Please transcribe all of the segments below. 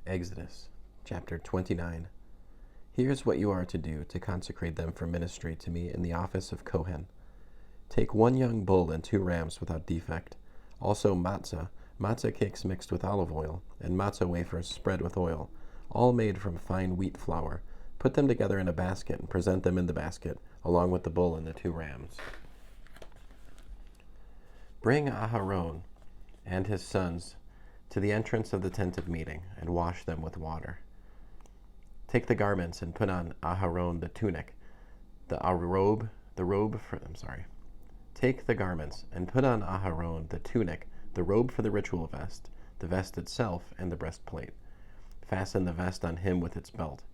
Exodus chapter 29. Here's what you are to do to consecrate them for ministry to me in the office of Kohen. Take 1 young bull and 2 rams without defect. Also matzah cakes mixed with olive oil, and matzah wafers spread with oil, all made from fine wheat flour. Put them together in a basket and present them in the basket, along with the bull and the 2 rams. Bring Aharon and his sons to the entrance of the tent of meeting, and wash them with water. Take the garments and put on Aharon the tunic, Take the garments and put on Aharon the tunic, the robe for the ritual vest, the vest itself, and the breastplate. Fasten the vest on him with its belt.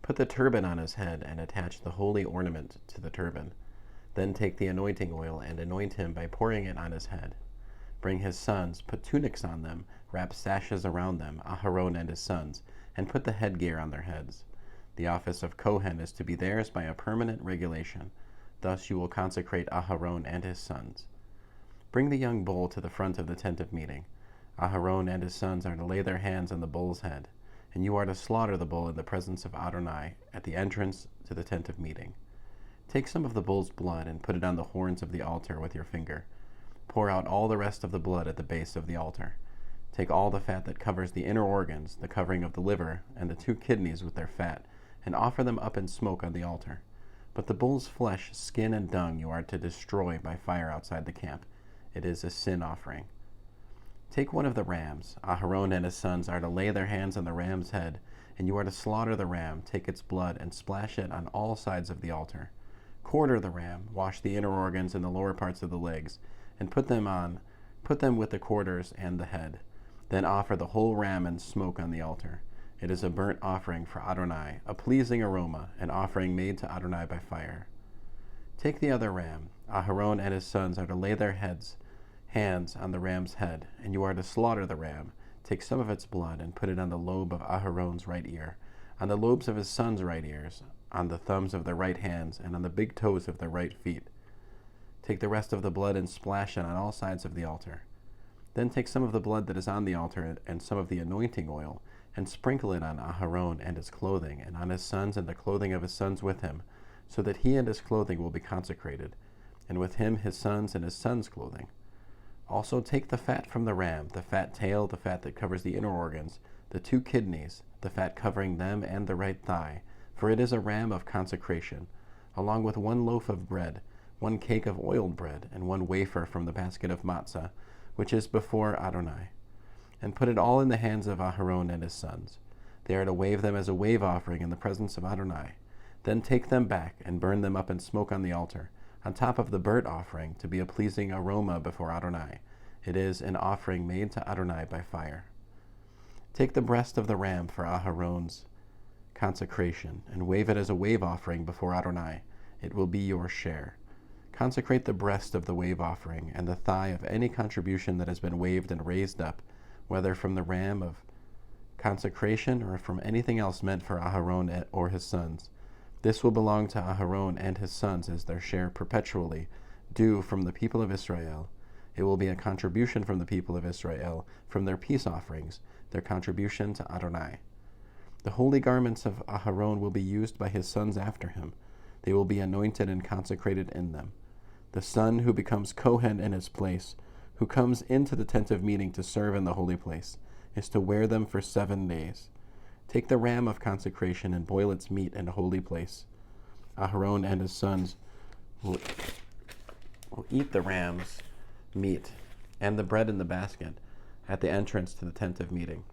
Put the turban on his head and attach the holy ornament to the turban. Then take the anointing oil and anoint him by pouring it on his head. Bring his sons, put tunics on them, wrap sashes around them, Aharon and his sons, and put the headgear on their heads. The office of Kohen is to be theirs by a permanent regulation. Thus you will consecrate Aharon and his sons. Bring the young bull to the front of the tent of meeting. Aharon and his sons are to lay their hands on the bull's head, and you are to slaughter the bull in the presence of Adonai at the entrance to the tent of meeting. Take some of the bull's blood and put it on the horns of the altar with your finger. Pour out all the rest of the blood at the base of the altar. Take all the fat that covers the inner organs, the covering of the liver, and the 2 kidneys with their fat, and offer them up in smoke on the altar. But the bull's flesh, skin, and dung you are to destroy by fire outside the camp. It is a sin offering. Take 1 of the rams. Aharon and his sons are to lay their hands on the ram's head, and you are to slaughter the ram, take its blood, and splash it on all sides of the altar. Quarter the ram, wash the inner organs and the lower parts of the legs, and put them with the quarters and the head. Then offer the whole ram and smoke on the altar. It is a burnt offering for Adonai, a pleasing aroma, an offering made to Adonai by fire. Take the other ram. Aharon and his sons are to lay their hands on the ram's head, and you are to slaughter the ram. Take some of its blood and put it on the lobe of Aharon's right ear, on the lobes of his sons' right ears, on the thumbs of their right hands, and on the big toes of their right feet. Take the rest of the blood and splash it on all sides of the altar. Then take some of the blood that is on the altar and some of the anointing oil, and sprinkle it on Aharon and his clothing, and on his sons and the clothing of his sons with him, so that he and his clothing will be consecrated, and with him his sons and his sons' clothing. Also take the fat from the ram, the fat tail, the fat that covers the inner organs, the 2 kidneys, the fat covering them and the right thigh, for it is a ram of consecration, along with 1 loaf of bread, 1 cake of oiled bread, and 1 wafer from the basket of matzah, which is before Adonai. And put it all in the hands of Aharon and his sons. They are to wave them as a wave offering in the presence of Adonai. Then take them back and burn them up in smoke on the altar, on top of the burnt offering, to be a pleasing aroma before Adonai. It is an offering made to Adonai by fire. Take the breast of the ram for Aharon's consecration, and wave it as a wave offering before Adonai. It will be your share. Consecrate the breast of the wave offering and the thigh of any contribution that has been waved and raised up, whether from the ram of consecration or from anything else meant for Aharon or his sons. This will belong to Aharon and his sons as their share perpetually, due from the people of Israel. It will be a contribution from the people of Israel, from their peace offerings, their contribution to Adonai. The holy garments of Aharon will be used by his sons after him. They will be anointed and consecrated in them. The son who becomes Kohen in his place, who comes into the tent of meeting to serve in the holy place, is to wear them for 7 days. Take the ram of consecration and boil its meat in a holy place. Aharon and his sons will eat the ram's meat and the bread in the basket at the entrance to the tent of meeting.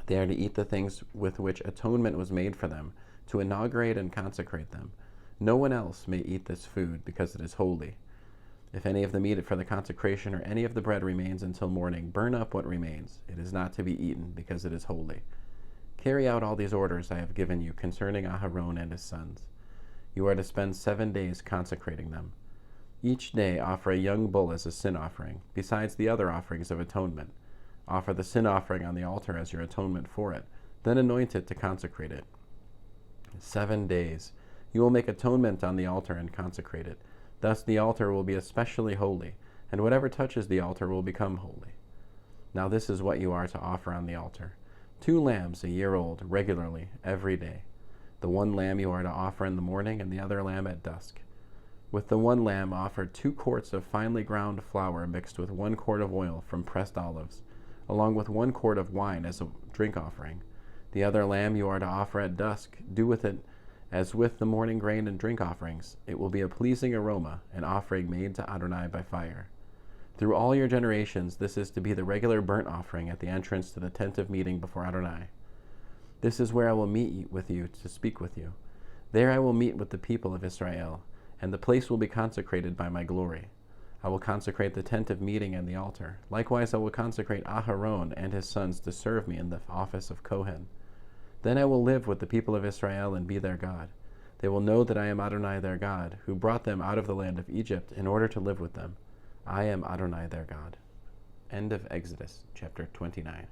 They are to eat the things with which atonement was made for them, to inaugurate and consecrate them. No one else may eat this food, because it is holy. If any of the meat for the consecration or any of the bread remains until morning, burn up what remains. It is not to be eaten, because it is holy. Carry out all these orders I have given you concerning Aharon and his sons. You are to spend 7 days consecrating them. Each day offer a young bull as a sin offering, besides the other offerings of atonement. Offer the sin offering on the altar as your atonement for it, then anoint it to consecrate it. 7 days. You will make atonement on the altar and consecrate it. Thus the altar will be especially holy, and whatever touches the altar will become holy. Now this is what you are to offer on the altar: 2 lambs a year old, regularly, every day. The one lamb you are to offer in the morning, and the other lamb at dusk. With the one lamb offer 2 quarts of finely ground flour mixed with 1 quart of oil from pressed olives, along with 1 quart of wine as a drink offering. The other lamb you are to offer at dusk. Do with it as with the morning grain and drink offerings. It will be a pleasing aroma, an offering made to Adonai by fire. Through all your generations, this is to be the regular burnt offering at the entrance to the tent of meeting before Adonai. This is where I will meet with you to speak with you. There I will meet with the people of Israel, and the place will be consecrated by my glory. I will consecrate the tent of meeting and the altar. Likewise I will consecrate Aharon and his sons to serve me in the office of Kohen. Then I will live with the people of Israel and be their God. They will know that I am Adonai their God, who brought them out of the land of Egypt in order to live with them. I am Adonai their God. End of Exodus, chapter 29.